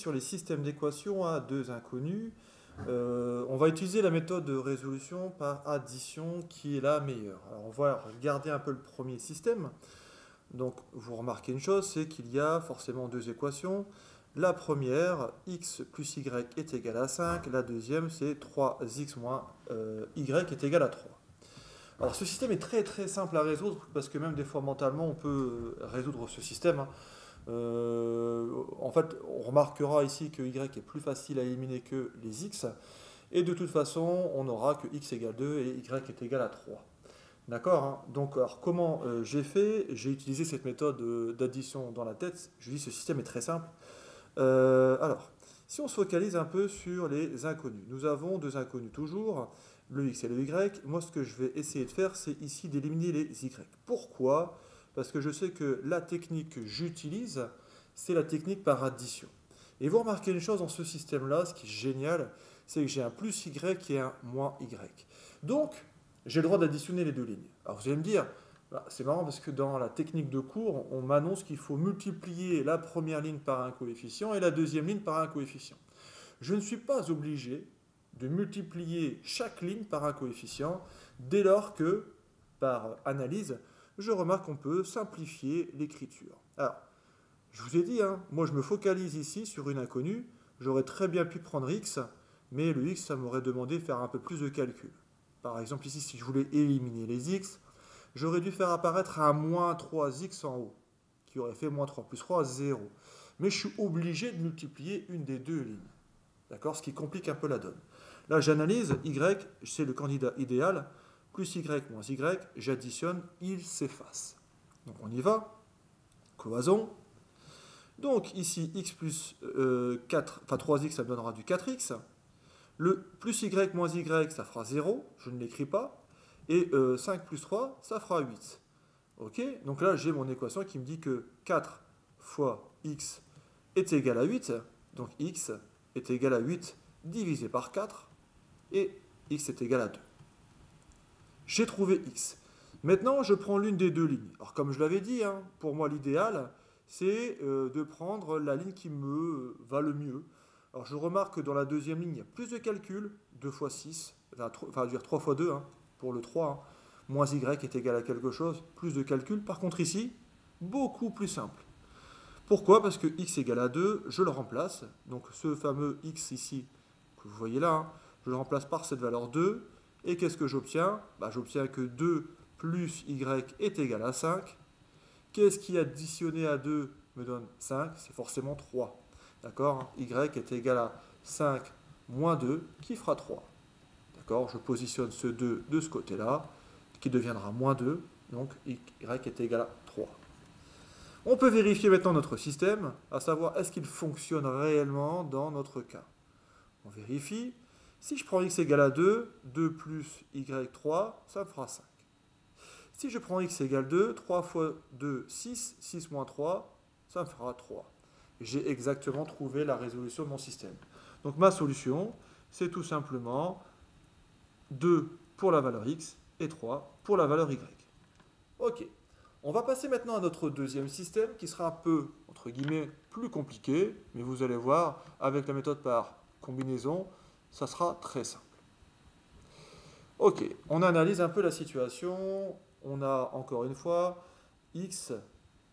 sur les systèmes d'équations à deux inconnus. On va utiliser la méthode de résolution par addition qui est la meilleure. Alors on va regarder un peu le premier système. Donc vous remarquez une chose, c'est qu'il y a forcément deux équations. La première, x plus y est égal à 5. La deuxième, c'est 3x moins y est égal à 3. Alors ce système est très très simple à résoudre parce que même des fois mentalement on peut résoudre ce système. En fait, on remarquera ici que y est plus facile à éliminer que les x. Et de toute façon, on aura que x égale 2 et y est égal à 3. D'accord, hein. Donc, alors, comment j'ai fait? J'ai utilisé cette méthode d'addition dans la tête. Je dis ce système est très simple. Alors, si on se focalise un peu sur les inconnus, nous avons deux inconnus toujours, le x et le y. Moi, ce que je vais essayer de faire, c'est ici d'éliminer les y. Pourquoi? Parce que je sais que la technique que j'utilise, c'est la technique par addition. Et vous remarquez une chose dans ce système-là, ce qui est génial, c'est que j'ai un plus y et un moins y. Donc, j'ai le droit d'additionner les deux lignes. Alors vous allez me dire, bah, c'est marrant parce que dans la technique de cours, on m'annonce qu'il faut multiplier la première ligne par un coefficient et la deuxième ligne par un coefficient. Je ne suis pas obligé de multiplier chaque ligne par un coefficient dès lors que, par analyse, je remarque qu'on peut simplifier l'écriture. Alors, je vous ai dit, hein, moi je me focalise ici sur une inconnue, j'aurais très bien pu prendre x, mais le x, ça m'aurait demandé de faire un peu plus de calcul. Par exemple, ici, si je voulais éliminer les x, j'aurais dû faire apparaître un moins 3x en haut, qui aurait fait moins 3 plus 3, 0. Mais je suis obligé de multiplier une des deux lignes. D'accord? Ce qui complique un peu la donne. Là, j'analyse, y, c'est le candidat idéal, plus y moins y, j'additionne, il s'efface. Donc on y va. Cloison. Donc ici, x plus 4, enfin 3x, ça me donnera du 4x. Le plus y moins y, ça fera 0, je ne l'écris pas. Et 5 plus 3, ça fera 8. Ok? Donc là, j'ai mon équation qui me dit que 4 fois x est égal à 8. Donc x est égal à 8 divisé par 4. Et x est égal à 2. J'ai trouvé x. Maintenant, je prends l'une des deux lignes. Alors comme je l'avais dit, hein, pour moi l'idéal, c'est de prendre la ligne qui me va le mieux. Alors je remarque que dans la deuxième ligne, il y a plus de calculs, 2 fois 6, enfin dire 3 fois 2, hein, pour le 3, hein, moins y est égal à quelque chose, plus de calculs. Par contre ici, beaucoup plus simple. Pourquoi? Parce que x égale à 2, je le remplace. Donc ce fameux x ici, que vous voyez là, hein, je le remplace par cette valeur 2. Et qu'est-ce que j'obtiens? Bah, j'obtiens que 2 plus y est égal à 5. Qu'est-ce qui additionné à 2 me donne 5? C'est forcément 3. D'accord? Y est égal à 5 moins 2 qui fera 3. D'accord? Je positionne ce 2 de ce côté-là, qui deviendra moins 2. Donc y est égal à 3. On peut vérifier maintenant notre système, à savoir est-ce qu'il fonctionne réellement dans notre cas. On vérifie. Si je prends x égale à 2, 2 plus y3, ça me fera 5. Si je prends x égale 2, 3 fois 2, 6, 6 moins 3, ça me fera 3. J'ai exactement trouvé la résolution de mon système. Donc ma solution, c'est tout simplement 2 pour la valeur x et 3 pour la valeur y. Ok. On va passer maintenant à notre deuxième système qui sera un peu, entre guillemets, plus compliqué, mais vous allez voir, avec la méthode par combinaison, ça sera très simple. Ok, on analyse un peu la situation. On a encore une fois x,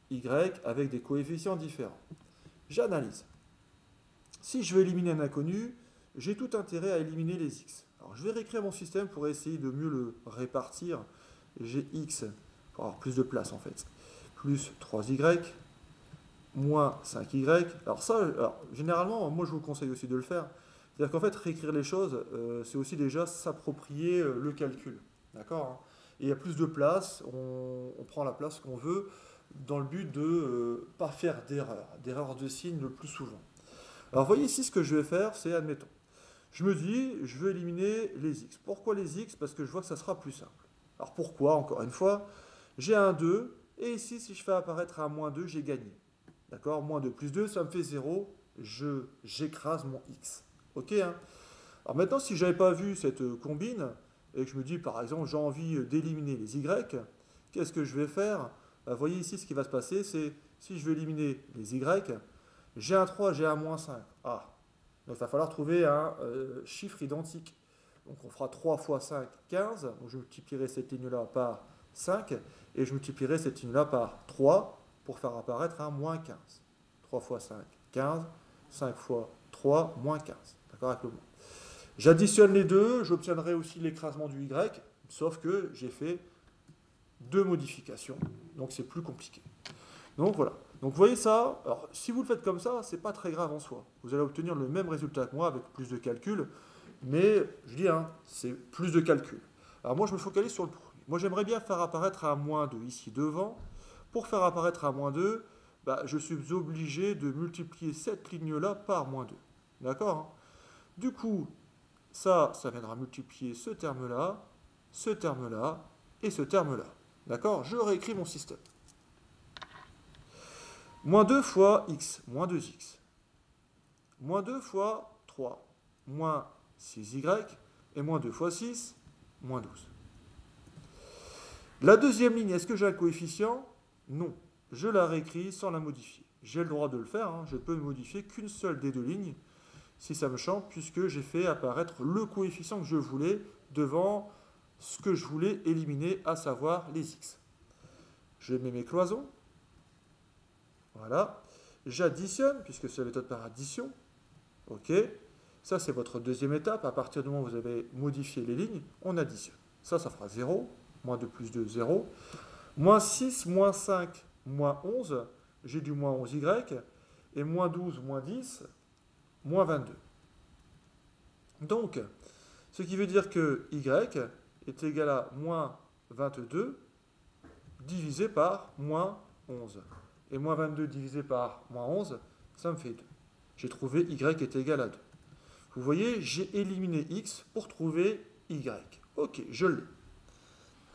y avec des coefficients différents. J'analyse. Si je veux éliminer un inconnu, j'ai tout intérêt à éliminer les x. Alors je vais réécrire mon système pour essayer de mieux le répartir. J'ai x, pour avoir plus de place en fait, plus 3y, moins 5y. Alors ça, généralement, moi je vous conseille aussi de le faire. C'est-à-dire qu'en fait, réécrire les choses, c'est aussi déjà s'approprier le calcul. D'accord, hein? Et il y a plus de place, on prend la place qu'on veut dans le but de ne pas faire d'erreur de signe le plus souvent. Alors, vous voyez ici, ce que je vais faire, c'est, admettons, je me dis, je veux éliminer les x. Pourquoi les x? Parce que je vois que ça sera plus simple. Alors, pourquoi? Encore une fois, j'ai un 2, et ici, si je fais apparaître un moins 2, j'ai gagné. D'accord? Moins 2 plus 2, ça me fait 0, j'écrase mon x. Ok, hein? Alors maintenant, si je n'avais pas vu cette combine, et que je me dis, par exemple, j'ai envie d'éliminer les y, qu'est-ce que je vais faire? Vous voyez ici, ce qui va se passer, c'est, si je veux éliminer les y, J'ai un 3, j'ai un moins 5. Ah, donc il va falloir trouver un chiffre identique. Donc on fera 3 fois 5, 15. Donc je multiplierai cette ligne-là par 5 et je multiplierai cette ligne-là par 3 pour faire apparaître un moins 15. 3 fois 5, 15. 5 fois 3, moins 15. D'accord avec le moins. J'additionne les deux, j'obtiendrai aussi l'écrasement du y, sauf que j'ai fait deux modifications, donc c'est plus compliqué. Donc voilà. Donc vous voyez ça, alors si vous le faites comme ça, c'est pas très grave en soi. Vous allez obtenir le même résultat que moi avec plus de calculs, mais je dis, hein, c'est plus de calculs. Alors moi je me focalise sur le premier. Moi j'aimerais bien faire apparaître un moins 2 ici devant. Pour faire apparaître un moins 2, je suis obligé de multiplier cette ligne-là par moins 2. D'accord, hein. Du coup, ça viendra multiplier ce terme-là et ce terme-là. D'accord? Je réécris mon système. Moins 2 fois x, moins 2x. Moins 2 fois 3, moins 6y. Et moins 2 fois 6, moins 12. La deuxième ligne, est-ce que j'ai un coefficient? Non. Je la réécris sans la modifier. J'ai le droit de le faire, hein. Je peux ne modifier qu'une seule des deux lignes, si ça me chante, puisque j'ai fait apparaître le coefficient que je voulais devant ce que je voulais éliminer, à savoir les x. Je mets mes cloisons. Voilà. J'additionne, puisque c'est la méthode par addition. OK. Ça, c'est votre deuxième étape. À partir du moment où vous avez modifié les lignes, on additionne. Ça fera 0. Moins 2 plus 2, 0. Moins 6, moins 5, moins 11. J'ai du moins 11y. Et moins 12, moins 10, moins 22. Donc, ce qui veut dire que y est égal à moins 22 divisé par moins 11. Et moins 22 divisé par moins 11, ça me fait 2. J'ai trouvé y est égal à 2. Vous voyez, j'ai éliminé x pour trouver y. Ok, je l'ai.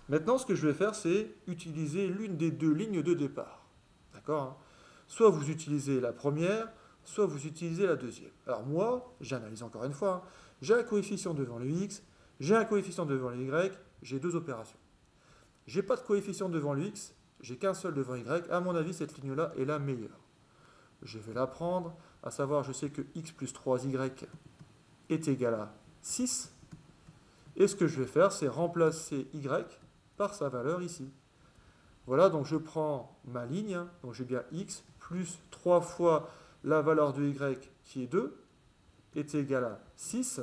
Maintenant, ce que je vais faire, c'est utiliser l'une des deux lignes de départ. D'accord, hein? Soit vous utilisez la première, soit vous utilisez la deuxième. Alors moi, j'analyse encore une fois. Hein. J'ai un coefficient devant le x, j'ai un coefficient devant le y, j'ai deux opérations. J'ai pas de coefficient devant le x, j'ai qu'un seul devant y. À mon avis, cette ligne-là est la meilleure. Je vais la prendre, à savoir, je sais que x plus 3y est égal à 6. Et ce que je vais faire, c'est remplacer y par sa valeur ici. Voilà, donc je prends ma ligne, donc j'ai bien x plus 3 fois la valeur de y qui est 2 est égal à 6.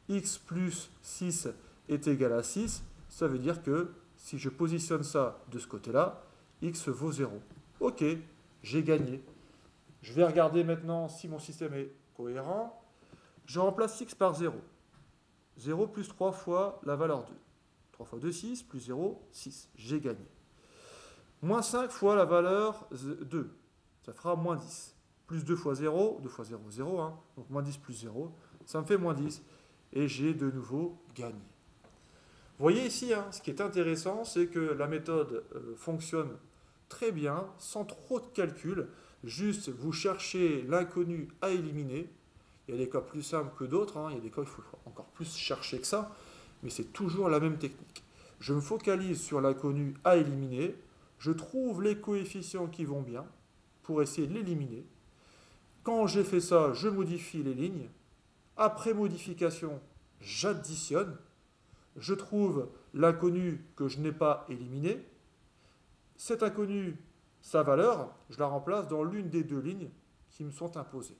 X plus 6 est égal à 6. Ça veut dire que si je positionne ça de ce côté-là, x vaut 0. Ok, j'ai gagné. Je vais regarder maintenant si mon système est cohérent. Je remplace x par 0. 0 plus 3 fois la valeur 2. 3 fois 2, 6, plus 0, 6. J'ai gagné. Moins 5 fois la valeur 2. Ça fera moins 10. Plus 2 fois 0, 2 fois 0, 0. Hein. Donc moins 10 plus 0, ça me fait moins 10. Et j'ai de nouveau gagné. Vous voyez ici, hein, ce qui est intéressant, c'est que la méthode fonctionne très bien, sans trop de calcul. Juste, vous cherchez l'inconnu à éliminer. Il y a des cas plus simples que d'autres. Hein. Il y a des cas où il faut encore plus chercher que ça. Mais c'est toujours la même technique. Je me focalise sur l'inconnu à éliminer. Je trouve les coefficients qui vont bien pour essayer de l'éliminer. Quand j'ai fait ça, je modifie les lignes. Après modification, j'additionne. Je trouve l'inconnu que je n'ai pas éliminé. Cet inconnu, sa valeur, je la remplace dans l'une des deux lignes qui me sont imposées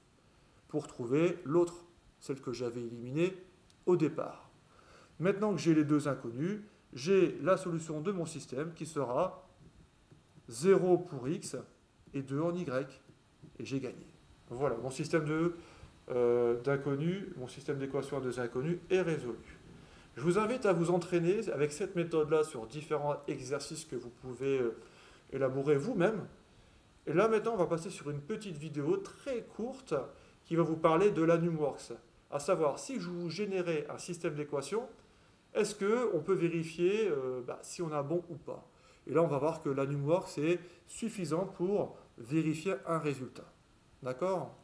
pour trouver l'autre, celle que j'avais éliminée au départ. Maintenant que j'ai les deux inconnus, j'ai la solution de mon système qui sera 0 pour x et 2 en y. Et j'ai gagné. Voilà, mon système d'inconnus, mon système d'équation à deux inconnus est résolu. Je vous invite à vous entraîner avec cette méthode-là sur différents exercices que vous pouvez élaborer vous-même. Et là, maintenant, on va passer sur une petite vidéo très courte qui va vous parler de la NumWorks. À savoir, si je vous générais un système d'équations, est-ce qu'on peut vérifier si on a bon ou pas? Et là, on va voir que la NumWorks est suffisant pour vérifier un résultat. D'accord?